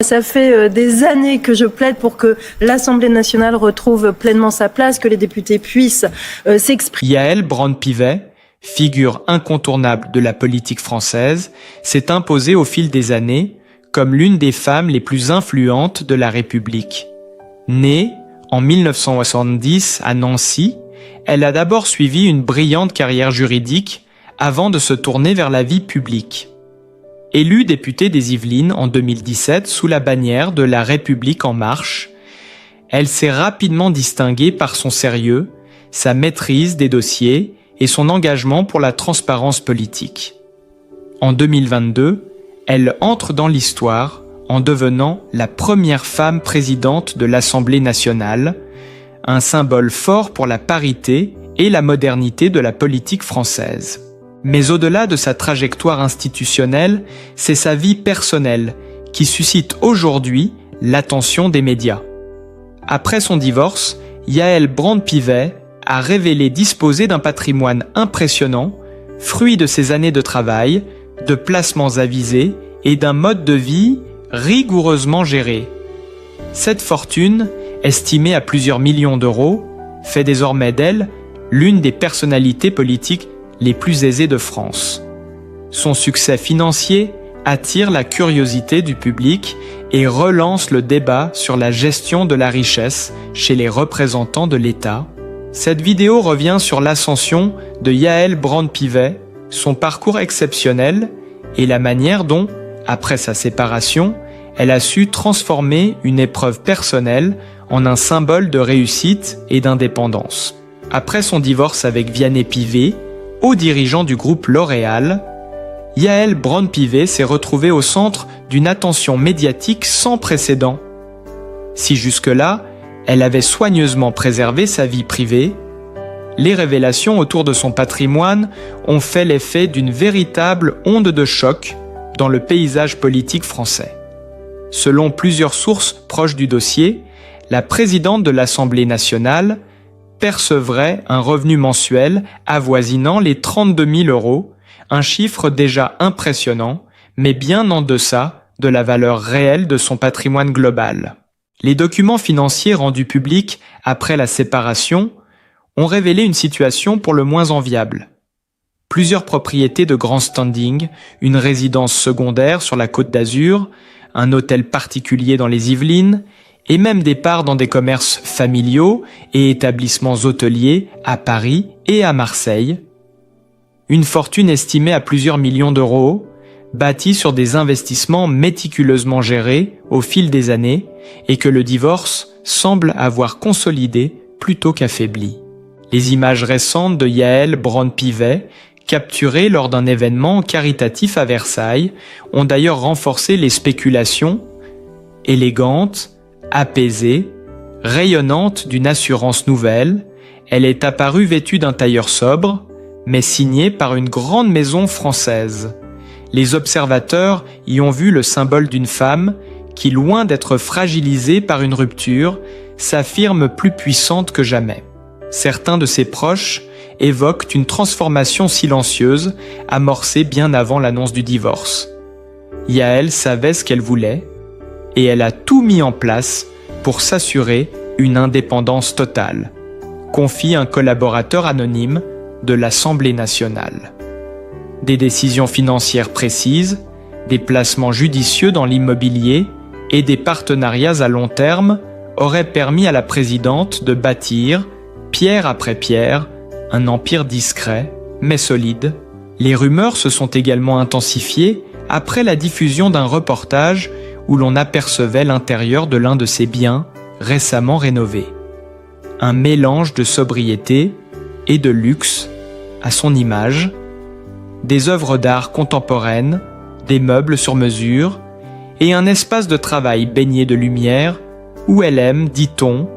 Ça fait des années que je plaide pour que l'Assemblée nationale retrouve pleinement sa place, que les députés puissent s'exprimer. Yaël Braun-Pivet, figure incontournable de la politique française, s'est imposée au fil des années comme l'une des femmes les plus influentes de la République. Née en 1970 à Nancy, elle a d'abord suivi une brillante carrière juridique avant de se tourner vers la vie publique. Élue députée des Yvelines en 2017 sous la bannière de La République en marche, elle s'est rapidement distinguée par son sérieux, sa maîtrise des dossiers et son engagement pour la transparence politique. En 2022, elle entre dans l'histoire en devenant la première femme présidente de l'Assemblée nationale, un symbole fort pour la parité et la modernité de la politique française. Mais au-delà de sa trajectoire institutionnelle, c'est sa vie personnelle qui suscite aujourd'hui l'attention des médias. Après son divorce, Yaël Braun-Pivet a révélé disposer d'un patrimoine impressionnant, fruit de ses années de travail, de placements avisés et d'un mode de vie rigoureusement géré. Cette fortune, estimée à plusieurs millions d'euros, fait désormais d'elle l'une des personnalités politiques les plus aisées de France. Son succès financier attire la curiosité du public et relance le débat sur la gestion de la richesse chez les représentants de l'État. Cette vidéo revient sur l'ascension de Yaël Braun-Pivet, son parcours exceptionnel et la manière dont, après sa séparation, elle a su transformer une épreuve personnelle en un symbole de réussite et d'indépendance. Après son divorce avec Vianney Pivet, haut dirigeant du groupe L'Oréal, Yaël Braun-Pivet s'est retrouvée au centre d'une attention médiatique sans précédent. Si jusque-là, elle avait soigneusement préservé sa vie privée, les révélations autour de son patrimoine ont fait l'effet d'une véritable onde de choc dans le paysage politique français. Selon plusieurs sources proches du dossier, la présidente de l'Assemblée nationale percevrait un revenu mensuel avoisinant les 32 000 euros, un chiffre déjà impressionnant, mais bien en deçà de la valeur réelle de son patrimoine global. Les documents financiers rendus publics après la séparation ont révélé une situation pour le moins enviable. Plusieurs propriétés de grand standing, une résidence secondaire sur la Côte d'Azur, un hôtel particulier dans les Yvelines, et même des parts dans des commerces familiaux et établissements hôteliers à Paris et à Marseille. Une fortune estimée à plusieurs millions d'euros, bâtie sur des investissements méticuleusement gérés au fil des années et que le divorce semble avoir consolidé plutôt qu'affaibli. Les images récentes de Yaël Braun-Pivet, capturées lors d'un événement caritatif à Versailles, ont d'ailleurs renforcé les spéculations. Élégante, apaisée, rayonnante d'une assurance nouvelle, elle est apparue vêtue d'un tailleur sobre, mais signée par une grande maison française. Les observateurs y ont vu le symbole d'une femme qui, loin d'être fragilisée par une rupture, s'affirme plus puissante que jamais. Certains de ses proches évoquent une transformation silencieuse amorcée bien avant l'annonce du divorce. Yaël savait ce qu'elle voulait, et elle a tout mis en place pour s'assurer une indépendance totale, confie un collaborateur anonyme de l'Assemblée nationale. Des décisions financières précises, des placements judicieux dans l'immobilier et des partenariats à long terme auraient permis à la présidente de bâtir, pierre après pierre, un empire discret, mais solide. Les rumeurs se sont également intensifiées après la diffusion d'un reportage où l'on apercevait l'intérieur de l'un de ses biens récemment rénovés. Un mélange de sobriété et de luxe à son image, des œuvres d'art contemporaines, des meubles sur mesure et un espace de travail baigné de lumière où elle aime, dit-on,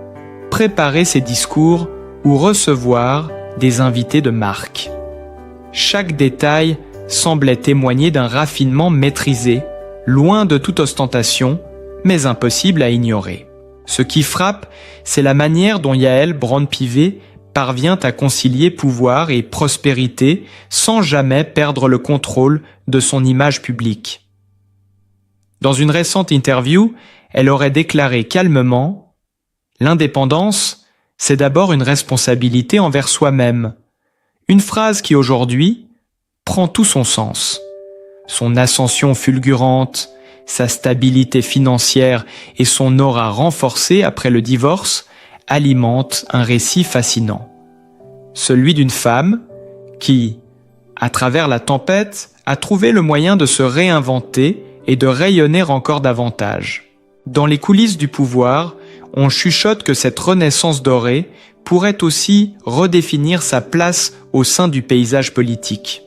préparer ses discours ou recevoir des invités de marque. Chaque détail semblait témoigner d'un raffinement maîtrisé, loin de toute ostentation, mais impossible à ignorer. Ce qui frappe, c'est la manière dont Yaël Braun-Pivet parvient à concilier pouvoir et prospérité sans jamais perdre le contrôle de son image publique. Dans une récente interview, elle aurait déclaré calmement « L'indépendance, c'est d'abord une responsabilité envers soi-même. » Une phrase qui aujourd'hui prend tout son sens. Son ascension fulgurante, sa stabilité financière et son aura renforcée après le divorce alimentent un récit fascinant. Celui d'une femme qui, à travers la tempête, a trouvé le moyen de se réinventer et de rayonner encore davantage. Dans les coulisses du pouvoir, on chuchote que cette renaissance dorée pourrait aussi redéfinir sa place au sein du paysage politique.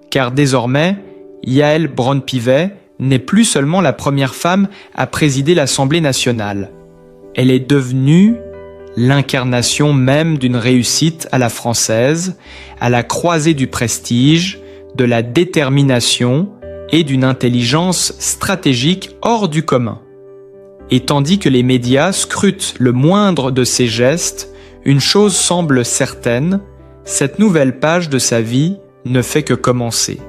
Car désormais, Yaël Braun-Pivet n'est plus seulement la première femme à présider l'Assemblée nationale. Elle est devenue l'incarnation même d'une réussite à la française, à la croisée du prestige, de la détermination et d'une intelligence stratégique hors du commun. Et tandis que les médias scrutent le moindre de ses gestes, une chose semble certaine, cette nouvelle page de sa vie ne fait que commencer.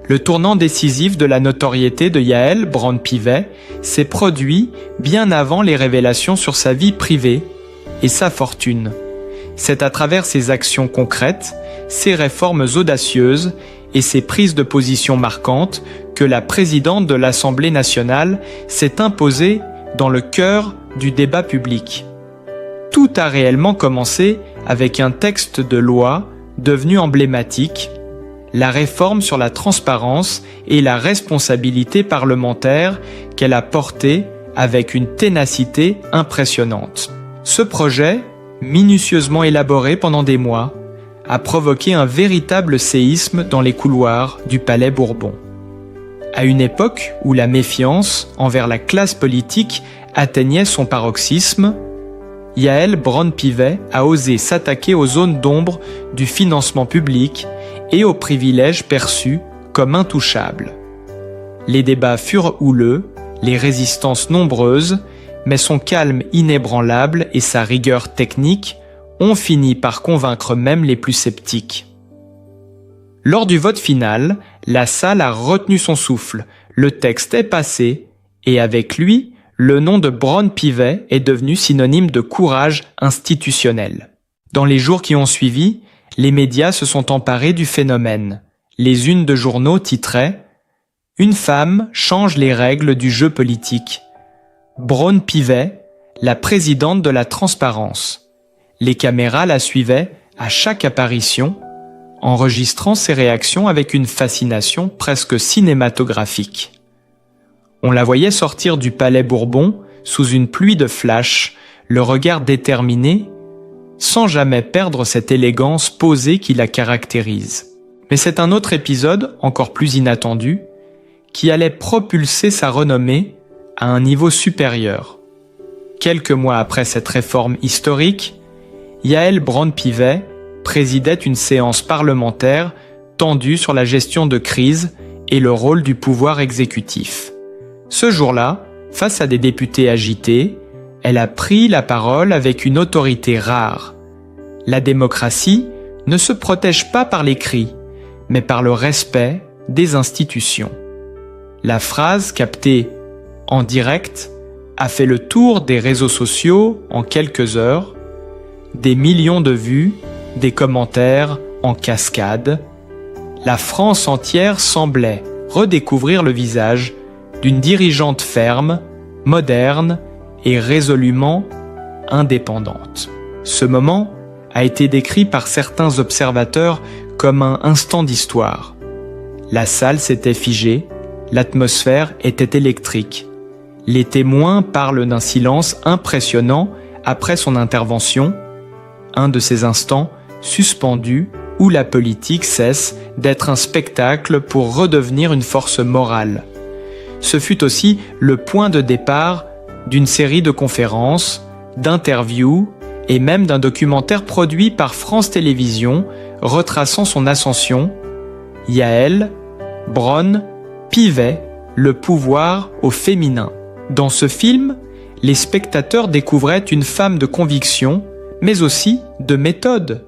Le tournant décisif de la notoriété de Yaël Braun-Pivet s'est produit bien avant les révélations sur sa vie privée et sa fortune. C'est à travers ses actions concrètes, ses réformes audacieuses et ses prises de position marquantes que la présidente de l'Assemblée nationale s'est imposée dans le cœur du débat public. Tout a réellement commencé avec un texte de loi devenu emblématique, la réforme sur la transparence et la responsabilité parlementaire qu'elle a portée avec une ténacité impressionnante. Ce projet, minutieusement élaboré pendant des mois, a provoqué un véritable séisme dans les couloirs du Palais Bourbon. À une époque où la méfiance envers la classe politique atteignait son paroxysme, Yaël Braun-Pivet a osé s'attaquer aux zones d'ombre du financement public et aux privilèges perçus comme intouchables. Les débats furent houleux, les résistances nombreuses, mais son calme inébranlable et sa rigueur technique ont fini par convaincre même les plus sceptiques. Lors du vote final, la salle a retenu son souffle, le texte est passé, et avec lui, le nom de Braun-Pivet est devenu synonyme de courage institutionnel. Dans les jours qui ont suivi, les médias se sont emparés du phénomène. Les unes de journaux titraient « Une femme change les règles du jeu politique ». Braun-Pivet, la présidente de la transparence. Les caméras la suivaient à chaque apparition, enregistrant ses réactions avec une fascination presque cinématographique. On la voyait sortir du Palais Bourbon sous une pluie de flash, le regard déterminé, sans jamais perdre cette élégance posée qui la caractérise. Mais c'est un autre épisode, encore plus inattendu, qui allait propulser sa renommée à un niveau supérieur. Quelques mois après cette réforme historique, Yaël Braun-Pivet présidait une séance parlementaire tendue sur la gestion de crise et le rôle du pouvoir exécutif. Ce jour-là, face à des députés agités, elle a pris la parole avec une autorité rare. La démocratie ne se protège pas par les cris, mais par le respect des institutions. La phrase captée en direct a fait le tour des réseaux sociaux en quelques heures, des millions de vues, des commentaires en cascade. La France entière semblait redécouvrir le visage d'une dirigeante ferme, moderne et résolument indépendante. Ce moment a été décrit par certains observateurs comme un instant d'histoire. La salle s'était figée, l'atmosphère était électrique. Les témoins parlent d'un silence impressionnant après son intervention, un de ces instants suspendus où la politique cesse d'être un spectacle pour redevenir une force morale. Ce fut aussi le point de départ d'une série de conférences, d'interviews et même d'un documentaire produit par France Télévisions retraçant son ascension, Yaël Braun-Pivet, le pouvoir au féminin. Dans ce film, les spectateurs découvraient une femme de conviction, mais aussi de méthode.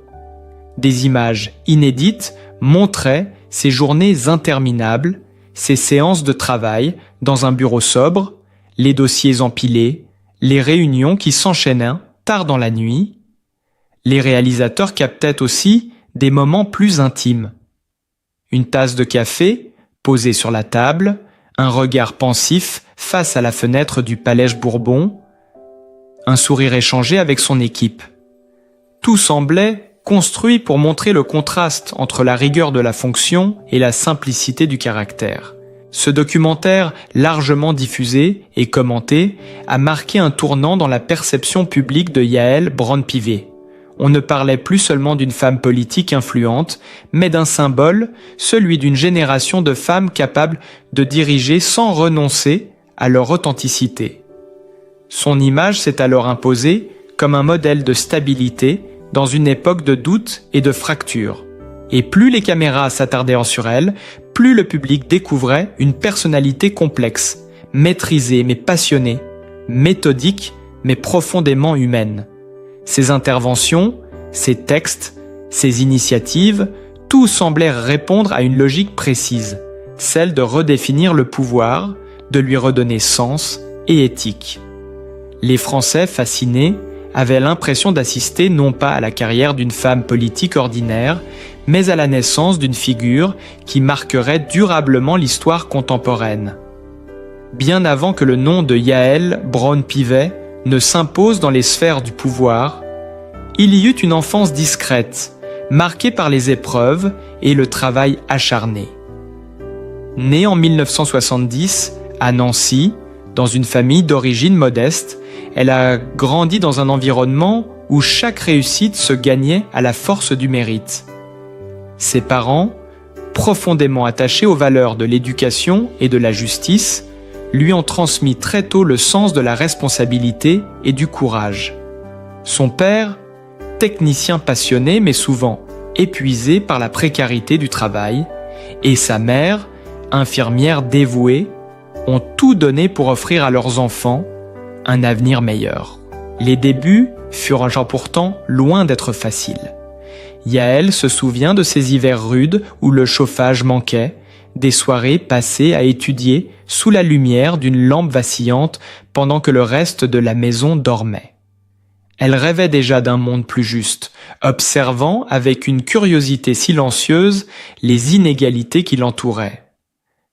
Des images inédites montraient ses journées interminables, ses séances de travail dans un bureau sobre, les dossiers empilés, les réunions qui s'enchaînaient tard dans la nuit. Les réalisateurs captaient aussi des moments plus intimes. Une tasse de café posée sur la table, un regard pensif face à la fenêtre du Palais Bourbon, un sourire échangé avec son équipe. Tout semblait construit pour montrer le contraste entre la rigueur de la fonction et la simplicité du caractère. Ce documentaire, largement diffusé et commenté, a marqué un tournant dans la perception publique de Yaël Braun-Pivet. On ne parlait plus seulement d'une femme politique influente, mais d'un symbole, celui d'une génération de femmes capables de diriger sans renoncer à leur authenticité. Son image s'est alors imposée comme un modèle de stabilité dans une époque de doute et de fracture. Et plus les caméras s'attardaient sur elle, plus le public découvrait une personnalité complexe, maîtrisée mais passionnée, méthodique mais profondément humaine. Ses interventions, ses textes, ses initiatives, tout semblait répondre à une logique précise, celle de redéfinir le pouvoir, de lui redonner sens et éthique. Les Français, fascinés, avaient l'impression d'assister non pas à la carrière d'une femme politique ordinaire, mais à la naissance d'une figure qui marquerait durablement l'histoire contemporaine. Bien avant que le nom de Yaël Braun-Pivet ne s'impose dans les sphères du pouvoir, il y eut une enfance discrète, marquée par les épreuves et le travail acharné. Née en 1970 à Nancy, dans une famille d'origine modeste, elle a grandi dans un environnement où chaque réussite se gagnait à la force du mérite. Ses parents, profondément attachés aux valeurs de l'éducation et de la justice, lui ont transmis très tôt le sens de la responsabilité et du courage. Son père, technicien passionné mais souvent épuisé par la précarité du travail, et sa mère, infirmière dévouée, ont tout donné pour offrir à leurs enfants un avenir meilleur. Les débuts furent pourtant loin d'être faciles. Yaël se souvient de ces hivers rudes où le chauffage manquait, des soirées passées à étudier sous la lumière d'une lampe vacillante pendant que le reste de la maison dormait. Elle rêvait déjà d'un monde plus juste, observant avec une curiosité silencieuse les inégalités qui l'entouraient.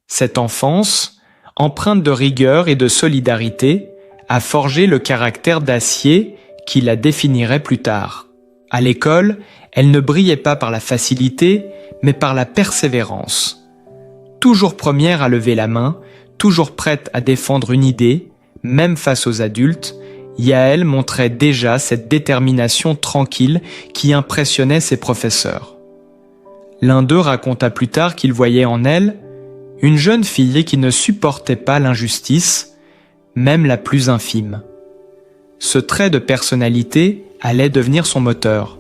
Cette enfance, empreinte de rigueur et de solidarité, a forgé le caractère d'acier qui la définirait plus tard. À l'école, elle ne brillait pas par la facilité, mais par la persévérance. Toujours première à lever la main, toujours prête à défendre une idée, même face aux adultes, Yaël montrait déjà cette détermination tranquille qui impressionnait ses professeurs. L'un d'eux raconta plus tard qu'il voyait en elle une jeune fille qui ne supportait pas l'injustice, même la plus infime. Ce trait de personnalité allait devenir son moteur.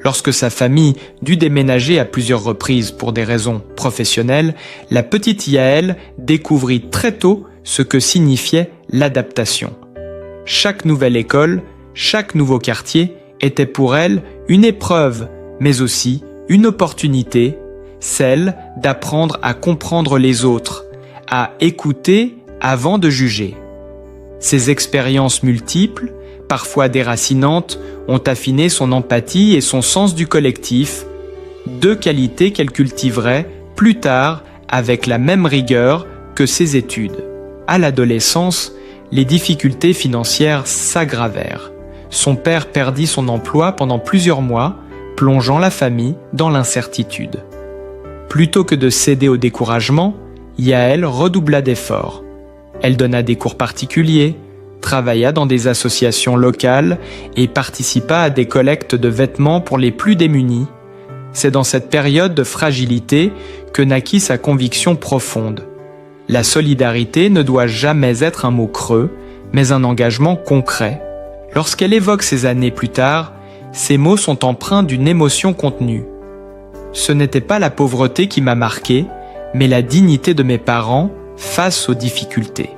Lorsque sa famille dut déménager à plusieurs reprises pour des raisons professionnelles, la petite Yaël découvrit très tôt ce que signifiait l'adaptation. Chaque nouvelle école, chaque nouveau quartier était pour elle une épreuve, mais aussi une opportunité, celle d'apprendre à comprendre les autres, à écouter avant de juger. Ces expériences multiples, parfois déracinantes, ont affiné son empathie et son sens du collectif, deux qualités qu'elle cultiverait plus tard avec la même rigueur que ses études. À l'adolescence, les difficultés financières s'aggravèrent. Son père perdit son emploi pendant plusieurs mois, plongeant la famille dans l'incertitude. Plutôt que de céder au découragement, Yaël redoubla d'efforts. Elle donna des cours particuliers, travailla dans des associations locales et participa à des collectes de vêtements pour les plus démunis. C'est dans cette période de fragilité que naquit sa conviction profonde. La solidarité ne doit jamais être un mot creux, mais un engagement concret. Lorsqu'elle évoque ces années plus tard, ces mots sont empreints d'une émotion contenue. Ce n'était pas la pauvreté qui m'a marqué, mais la dignité de mes parents face aux difficultés.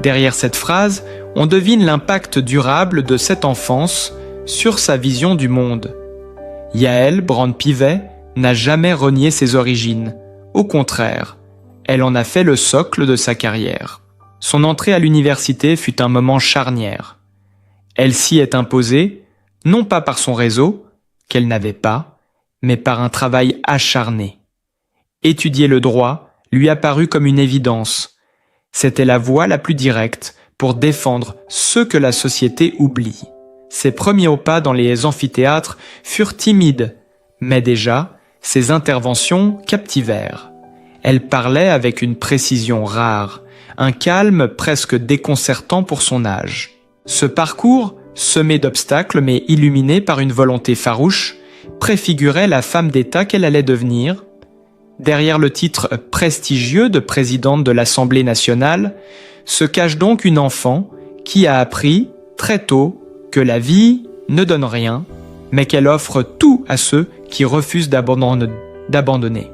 Derrière cette phrase, on devine l'impact durable de cette enfance sur sa vision du monde. Yaël Braun-Pivet n'a jamais renié ses origines. Au contraire, Elle en a fait le socle de sa carrière. Son entrée à l'université fut un moment charnière. Elle s'y est imposée, non pas par son réseau, qu'elle n'avait pas, mais par un travail acharné. Étudier le droit lui apparut comme une évidence. C'était la voie la plus directe pour défendre ceux que la société oublie. Ses premiers pas dans les amphithéâtres furent timides, mais déjà, ses interventions captivèrent. Elle parlait avec une précision rare, un calme presque déconcertant pour son âge. Ce parcours, semé d'obstacles mais illuminé par une volonté farouche, préfigurait la femme d'État qu'elle allait devenir. Derrière le titre prestigieux de présidente de l'Assemblée nationale, se cache donc une enfant qui a appris, très tôt, que la vie ne donne rien, mais qu'elle offre tout à ceux qui refusent d'abandonner.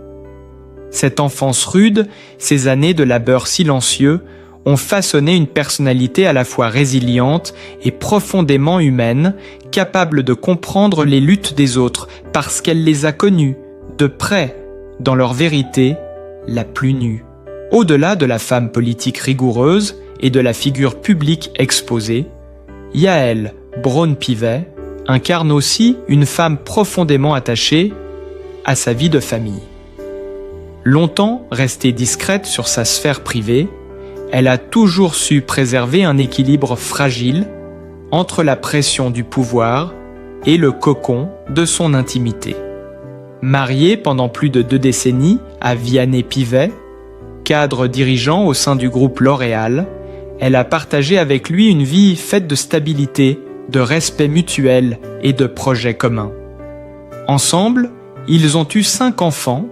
Cette enfance rude, ces années de labeur silencieux, ont façonné une personnalité à la fois résiliente et profondément humaine, capable de comprendre les luttes des autres parce qu'elle les a connues, de près, dans leur vérité, la plus nue. Au-delà de la femme politique rigoureuse et de la figure publique exposée, Yaël Braun-Pivet incarne aussi une femme profondément attachée à sa vie de famille. Longtemps restée discrète sur sa sphère privée, elle a toujours su préserver un équilibre fragile entre la pression du pouvoir et le cocon de son intimité. Mariée pendant plus de 2 décennies à Vianney Pivet, cadre dirigeant au sein du groupe L'Oréal, elle a partagé avec lui une vie faite de stabilité, de respect mutuel et de projets communs. Ensemble, ils ont eu 5 enfants,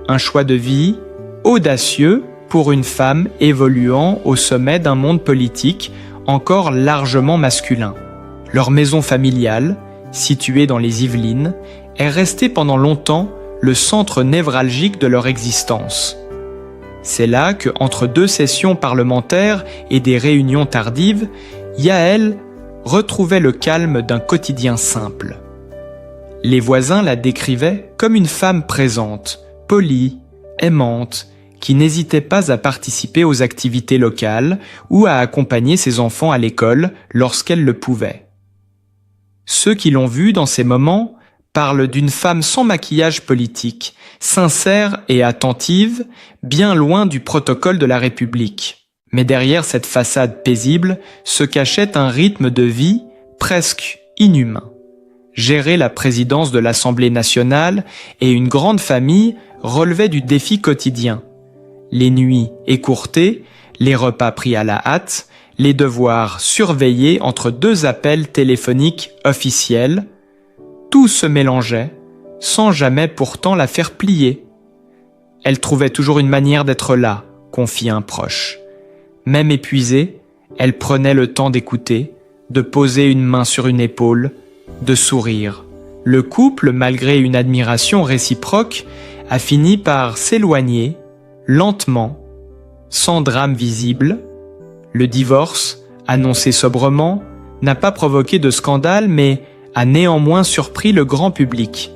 un choix de vie audacieux pour une femme évoluant au sommet d'un monde politique encore largement masculin. Leur maison familiale, située dans les Yvelines, est restée pendant longtemps le centre névralgique de leur existence. C'est là que, entre 2 sessions parlementaires et des réunions tardives, Yaël retrouvait le calme d'un quotidien simple. Les voisins la décrivaient comme une femme présente, polie, aimante, qui n'hésitait pas à participer aux activités locales ou à accompagner ses enfants à l'école lorsqu'elle le pouvait. Ceux qui l'ont vue dans ces moments parlent d'une femme sans maquillage politique, sincère et attentive, bien loin du protocole de la République. Mais derrière cette façade paisible se cachait un rythme de vie presque inhumain. Gérer la présidence de l'Assemblée nationale et une grande famille relevait du défi quotidien. Les nuits écourtées, les repas pris à la hâte, les devoirs surveillés entre 2 appels téléphoniques officiels, tout se mélangeait, sans jamais pourtant la faire plier. Elle trouvait toujours une manière d'être là, confie un proche. Même épuisée, elle prenait le temps d'écouter, de poser une main sur une épaule, de sourire. Le couple, malgré une admiration réciproque, a fini par s'éloigner, lentement, sans drame visible. Le divorce, annoncé sobrement, n'a pas provoqué de scandale, mais a néanmoins surpris le grand public.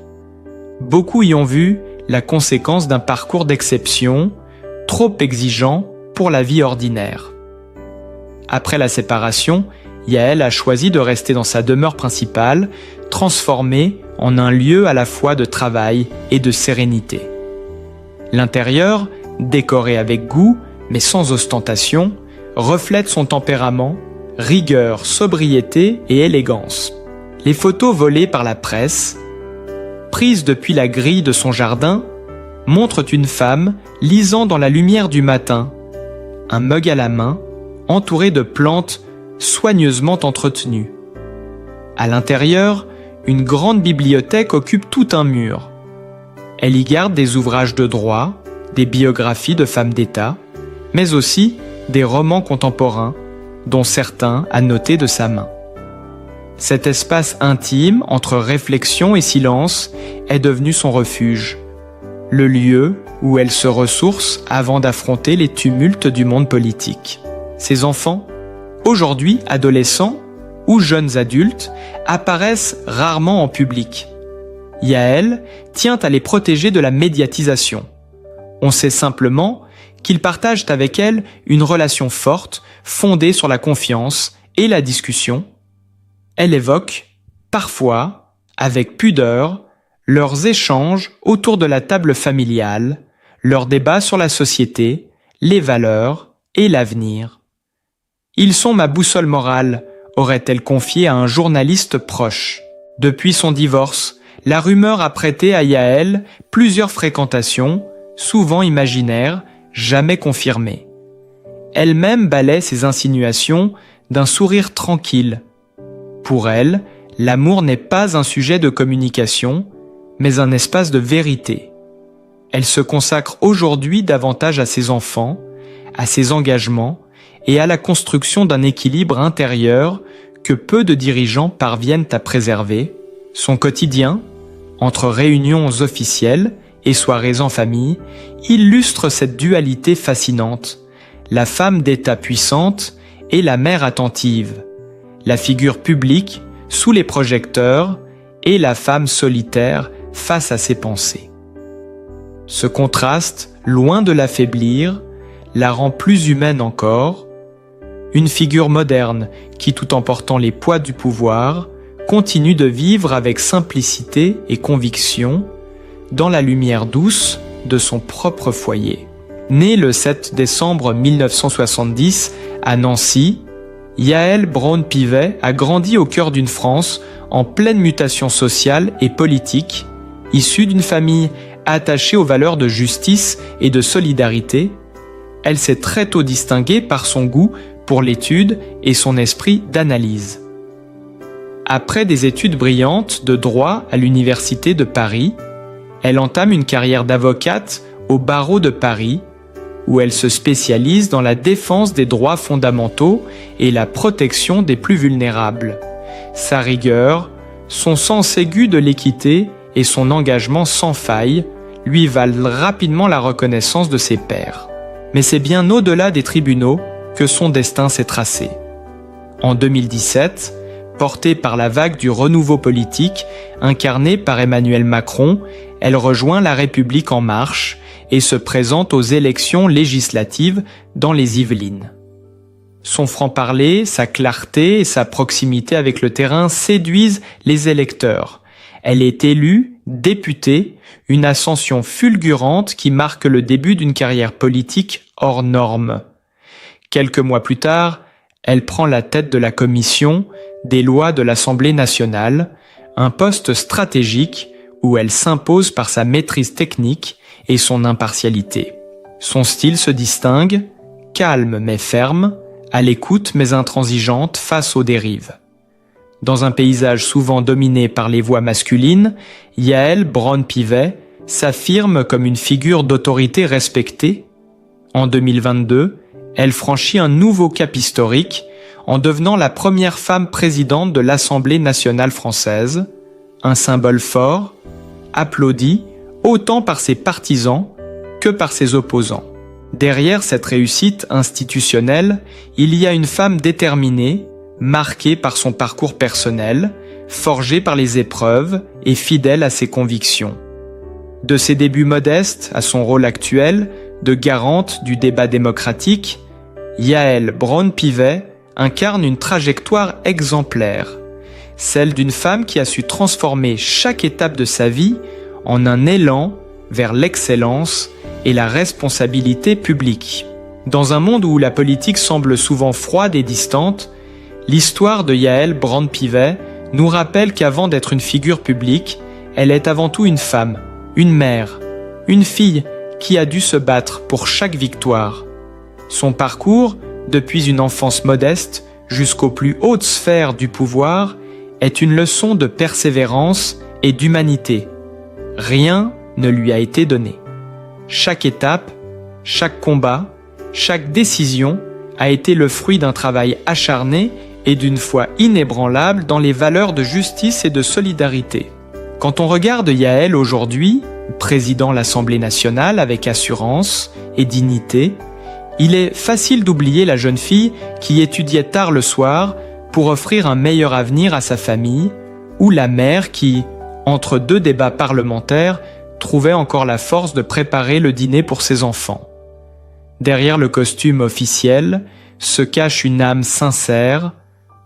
Beaucoup y ont vu la conséquence d'un parcours d'exception, trop exigeant pour la vie ordinaire. Après la séparation, Yaël a choisi de rester dans sa demeure principale, transformée en un lieu à la fois de travail et de sérénité. L'intérieur, décoré avec goût, mais sans ostentation, reflète son tempérament, rigueur, sobriété et élégance. Les photos volées par la presse, prises depuis la grille de son jardin, montrent une femme lisant dans la lumière du matin, un mug à la main, entourée de plantes soigneusement entretenues. À l'intérieur, une grande bibliothèque occupe tout un mur. Elle y garde des ouvrages de droit, des biographies de femmes d'État, mais aussi des romans contemporains, dont certains annotés de sa main. Cet espace intime entre réflexion et silence est devenu son refuge, le lieu où elle se ressource avant d'affronter les tumultes du monde politique. Ses enfants, aujourd'hui adolescents ou jeunes adultes, apparaissent rarement en public. Yaël tient à les protéger de la médiatisation. On sait simplement qu'ils partagent avec elle une relation forte, fondée sur la confiance et la discussion. Elle évoque, parfois, avec pudeur, leurs échanges autour de la table familiale, leurs débats sur la société, les valeurs et l'avenir. « Ils sont ma boussole morale », aurait-elle confié à un journaliste proche. Depuis son divorce, la rumeur a prêté à Yaël plusieurs fréquentations, souvent imaginaires, jamais confirmées. Elle-même balaie ces insinuations d'un sourire tranquille. Pour elle, l'amour n'est pas un sujet de communication, mais un espace de vérité. Elle se consacre aujourd'hui davantage à ses enfants, à ses engagements et à la construction d'un équilibre intérieur que peu de dirigeants parviennent à préserver. Son quotidien, entre réunions officielles et soirées en famille, illustre cette dualité fascinante, la femme d'État puissante et la mère attentive, la figure publique sous les projecteurs et la femme solitaire face à ses pensées. Ce contraste, loin de l'affaiblir, la rend plus humaine encore, une figure moderne qui, tout en portant les poids du pouvoir, continue de vivre avec simplicité et conviction dans la lumière douce de son propre foyer. Née le 7 décembre 1970 à Nancy, Yaël Braun-Pivet a grandi au cœur d'une France en pleine mutation sociale et politique, issue d'une famille attachée aux valeurs de justice et de solidarité. Elle s'est très tôt distinguée par son goût pour l'étude et son esprit d'analyse. Après des études brillantes de droit à l'Université de Paris, elle entame une carrière d'avocate au barreau de Paris, où elle se spécialise dans la défense des droits fondamentaux et la protection des plus vulnérables. Sa rigueur, son sens aigu de l'équité et son engagement sans faille lui valent rapidement la reconnaissance de ses pairs. Mais c'est bien au-delà des tribunaux que son destin s'est tracé. En 2017, portée par la vague du renouveau politique incarné par Emmanuel Macron, elle rejoint La République en marche et se présente aux élections législatives dans les Yvelines. Son franc-parler, sa clarté et sa proximité avec le terrain séduisent les électeurs. Elle est élue députée, une ascension fulgurante qui marque le début d'une carrière politique hors norme. Quelques mois plus tard, elle prend la tête de la commission des lois de l'Assemblée nationale, un poste stratégique où elle s'impose par sa maîtrise technique et son impartialité. Son style se distingue, calme mais ferme, à l'écoute mais intransigeante face aux dérives. Dans un paysage souvent dominé par les voix masculines, Yaël Braun-Pivet s'affirme comme une figure d'autorité respectée. En 2022, elle franchit un nouveau cap historique en devenant la première femme présidente de l'Assemblée nationale française, un symbole fort, applaudi autant par ses partisans que par ses opposants. Derrière cette réussite institutionnelle, il y a une femme déterminée, marquée par son parcours personnel, forgée par les épreuves et fidèle à ses convictions. De ses débuts modestes à son rôle actuel de garante du débat démocratique, Yaël Braun-Pivet incarne une trajectoire exemplaire, celle d'une femme qui a su transformer chaque étape de sa vie en un élan vers l'excellence et la responsabilité publique. Dans un monde où la politique semble souvent froide et distante, l'histoire de Yaël Braun-Pivet nous rappelle qu'avant d'être une figure publique, elle est avant tout une femme, une mère, une fille qui a dû se battre pour chaque victoire. Son parcours, depuis une enfance modeste jusqu'aux plus hautes sphères du pouvoir, est une leçon de persévérance et d'humanité. Rien ne lui a été donné. Chaque étape, chaque combat, chaque décision a été le fruit d'un travail acharné et d'une foi inébranlable dans les valeurs de justice et de solidarité. Quand on regarde Yaël aujourd'hui, président l'Assemblée nationale avec assurance et dignité, il est facile d'oublier la jeune fille qui étudiait tard le soir pour offrir un meilleur avenir à sa famille, ou la mère qui, entre deux débats parlementaires, trouvait encore la force de préparer le dîner pour ses enfants. Derrière le costume officiel se cache une âme sincère,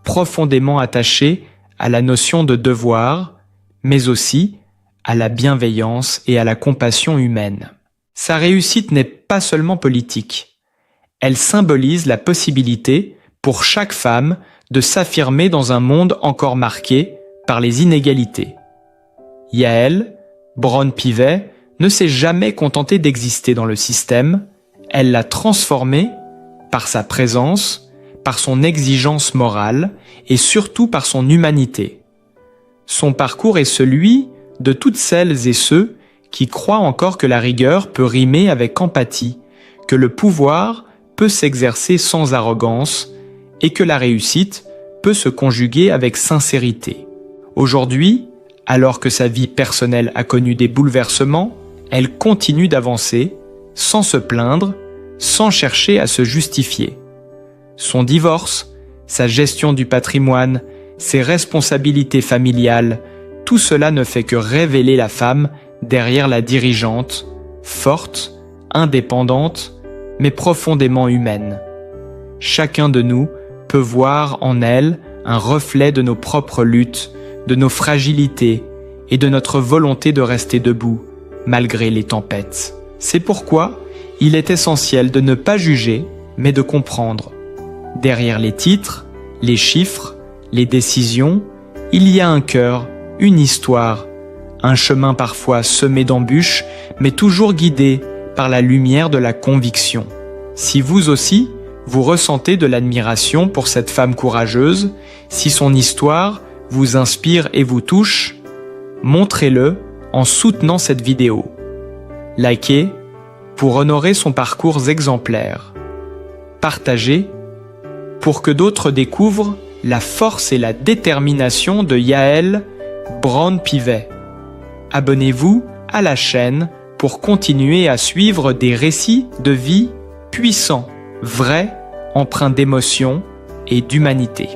profondément attachée à la notion de devoir, mais aussi à la bienveillance et à la compassion humaine. Sa réussite n'est pas seulement politique. Elle symbolise la possibilité pour chaque femme de s'affirmer dans un monde encore marqué par les inégalités. Yaël Braun-Pivet ne s'est jamais contentée d'exister dans le système, elle l'a transformé par sa présence, par son exigence morale et surtout par son humanité. Son parcours est celui de toutes celles et ceux qui croient encore que la rigueur peut rimer avec empathie, que le pouvoir peut s'exercer sans arrogance et que la réussite peut se conjuguer avec sincérité. Aujourd'hui, alors que sa vie personnelle a connu des bouleversements, elle continue d'avancer, sans se plaindre, sans chercher à se justifier. Son divorce, sa gestion du patrimoine, ses responsabilités familiales, tout cela ne fait que révéler la femme derrière la dirigeante, forte, indépendante, mais profondément humaine. Chacun de nous peut voir en elle un reflet de nos propres luttes, de nos fragilités et de notre volonté de rester debout, malgré les tempêtes. C'est pourquoi il est essentiel de ne pas juger, mais de comprendre. Derrière les titres, les chiffres, les décisions, il y a un cœur, une histoire, un chemin parfois semé d'embûches, mais toujours guidé par la lumière de la conviction. Si vous aussi, vous ressentez de l'admiration pour cette femme courageuse, si son histoire vous inspire et vous touche, montrez-le en soutenant cette vidéo. Likez pour honorer son parcours exemplaire. Partagez pour que d'autres découvrent la force et la détermination de Yaël Braun-Pivet. Abonnez-vous à la chaîne pour continuer à suivre des récits de vie puissants, vrais, empreints d'émotion et d'humanité.